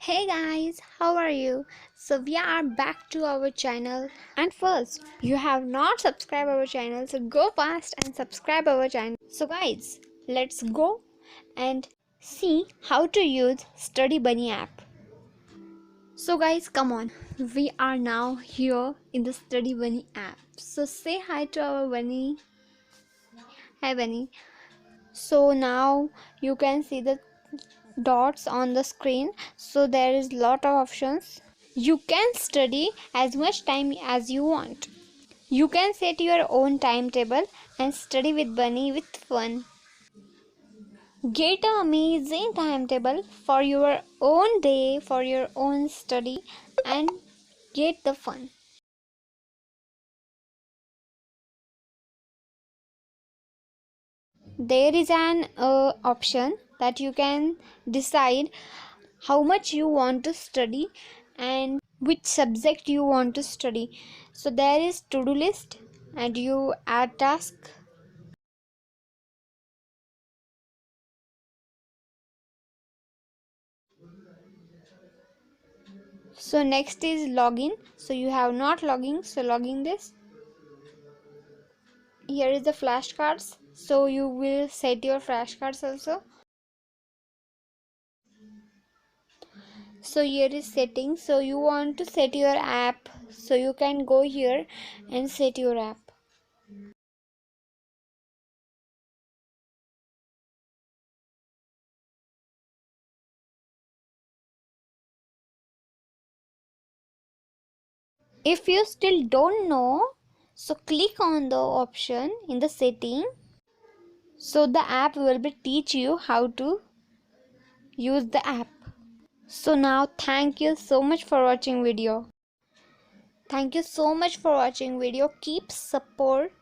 Hey guys, how are you? So we are back to our channel, and first, you have not subscribed our channel, so go fast and subscribe our channel. So guys, let's go and see how to use Study Bunny app. So guys, come on. We are now here in the Study Bunny app. So say hi to our bunny. Hi bunny. So now you can see the dots on the screen, so there is lot of options. You can study as much time as you want. You can set your own timetable and study with bunny with fun. Get an amazing timetable for your own day, for your own study, and get the fun. There is an option that you can decide how much you want to study and which subject you want to study. So there is to-do list and you add task. So next is login. So you have not logging, so login this. Here is the flashcards. So you will set your flashcards also. So here is settings. So you want to set your app. So you can go here and set your app. If you still don't know, so click on the option in the setting. So the app will be teach you how to use the app. So now thank you so much for watching video. Thank you so much for watching video. Keep support.